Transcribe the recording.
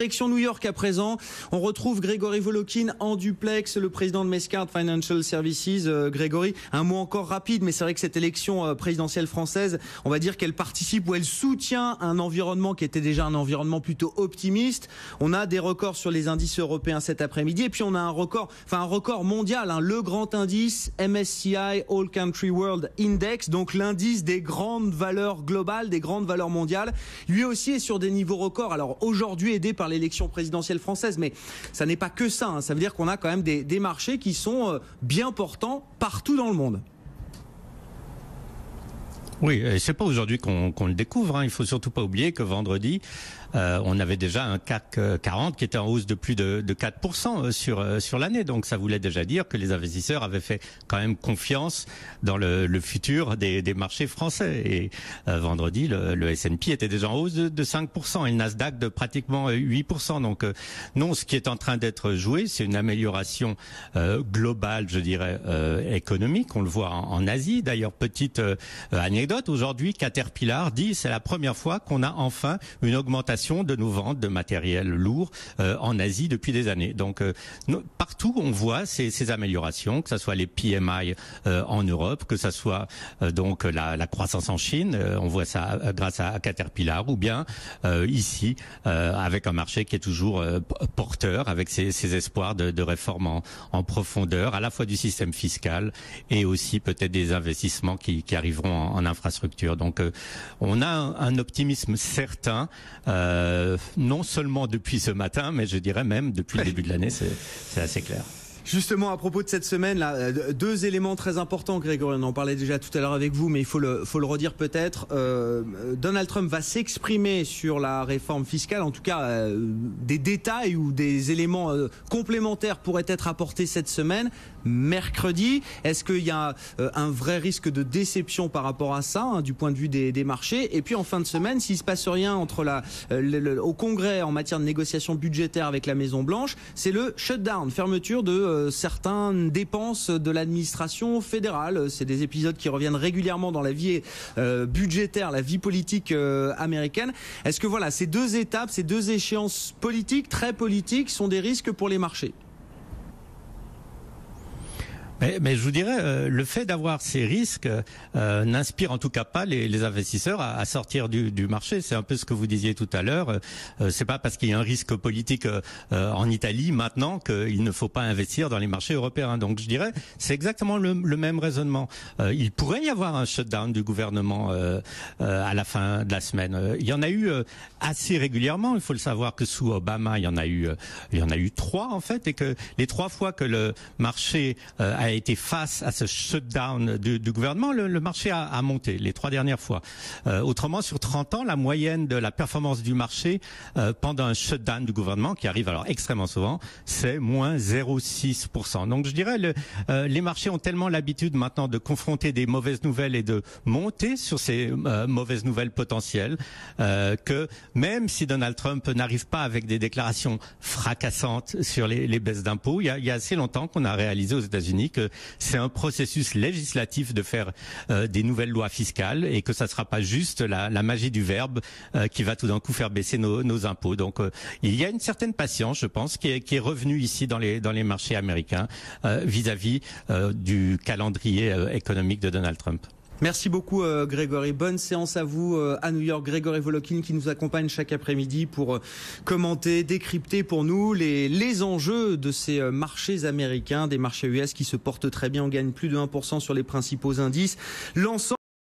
Direction New York à présent, on retrouve Grégory Volokhin en duplex, le président de Mescard Financial Services. Grégory, un mot encore rapide, mais c'est vrai que cette élection présidentielle française, on va dire qu'elle participe ou elle soutient un environnement qui était déjà un environnement plutôt optimiste. On a des records sur les indices européens cet après-midi et puis on a un record mondial, le grand indice MSCI All Country World Index, donc l'indice des grandes valeurs globales, des grandes valeurs mondiales. Lui aussi est sur des niveaux records. Alors aujourd'hui aidé par l'élection présidentielle française, mais ça n'est pas que ça. Ça veut dire qu'on a quand même des marchés qui sont bien portants partout dans le monde. Oui, et c'est pas aujourd'hui qu'on le découvre. Il faut surtout pas oublier que vendredi, on avait déjà un CAC 40 qui était en hausse de plus de 4% sur l'année. Donc ça voulait déjà dire que les investisseurs avaient fait quand même confiance dans le futur des marchés français. Et vendredi, le S&P était déjà en hausse de 5% et le Nasdaq de pratiquement 8%. Donc non, ce qui est en train d'être joué, c'est une amélioration globale, je dirais, économique. On le voit en Asie. D'ailleurs, petite anecdote. Aujourd'hui, Caterpillar dit c'est la première fois qu'on a enfin une augmentation de nos ventes de matériel lourd en Asie depuis des années. Donc partout on voit ces améliorations, que ce soit les PMI en Europe, que ce soit donc la croissance en Chine, on voit ça grâce à Caterpillar, ou bien ici avec un marché qui est toujours porteur, avec ses espoirs de réforme en profondeur, à la fois du système fiscal et aussi peut-être des investissements qui arriveront en infrastructure. Donc on a un optimisme certain, non seulement depuis ce matin, mais je dirais même depuis le début de l'année, c'est assez clair. Justement, à propos de cette semaine, là, deux éléments très importants, Grégory. On en parlait déjà tout à l'heure avec vous, mais il faut le redire peut-être. Donald Trump va s'exprimer sur la réforme fiscale. En tout cas, des détails ou des éléments complémentaires pourraient être apportés cette semaine, mercredi. Est-ce qu'il y a un vrai risque de déception par rapport à ça, du point de vue des marchés? Et puis en fin de semaine, s'il se passe rien entre au Congrès en matière de négociation budgétaire avec la Maison Blanche, c'est le shutdown, fermeture de certaines dépenses de l'administration fédérale. C'est des épisodes qui reviennent régulièrement dans la vie budgétaire, la vie politique américaine. Est-ce que voilà, ces deux étapes, ces deux échéances politiques, très politiques, sont des risques pour les marchés? Mais je vous dirais, le fait d'avoir ces risques n'inspire en tout cas pas les investisseurs à sortir du marché. C'est un peu ce que vous disiez tout à l'heure. C'est pas parce qu'il y a un risque politique en Italie maintenant qu'il ne faut pas investir dans les marchés européens. Donc je dirais, c'est exactement le même raisonnement. Il pourrait y avoir un shutdown du gouvernement à la fin de la semaine. Il y en a eu assez régulièrement. Il faut le savoir que sous Obama, il y en a eu 3 en fait, et que les 3 fois que le marché a été face à ce shutdown du gouvernement, le marché a monté les 3 dernières fois. Autrement, sur 30 ans, la moyenne de la performance du marché pendant un shutdown du gouvernement, qui arrive alors extrêmement souvent, c'est moins 0,6%. Donc je dirais, les marchés ont tellement l'habitude maintenant de confronter des mauvaises nouvelles et de monter sur ces mauvaises nouvelles potentielles que même si Donald Trump n'arrive pas avec des déclarations fracassantes sur les baisses d'impôts, il y a assez longtemps qu'on a réalisé aux États-Unis que c'est un processus législatif de faire des nouvelles lois fiscales et que ça ne sera pas juste la magie du verbe qui va tout d'un coup faire baisser nos impôts. Donc il y a une certaine patience, je pense, qui est revenue ici dans les marchés américains vis-à-vis du calendrier économique de Donald Trump. Merci beaucoup Grégory. Bonne séance à vous à New York. Grégory Volokhin qui nous accompagne chaque après-midi pour commenter, décrypter pour nous les enjeux de ces marchés américains, des marchés US qui se portent très bien. On gagne plus de 1% sur les principaux indices. L'ensemble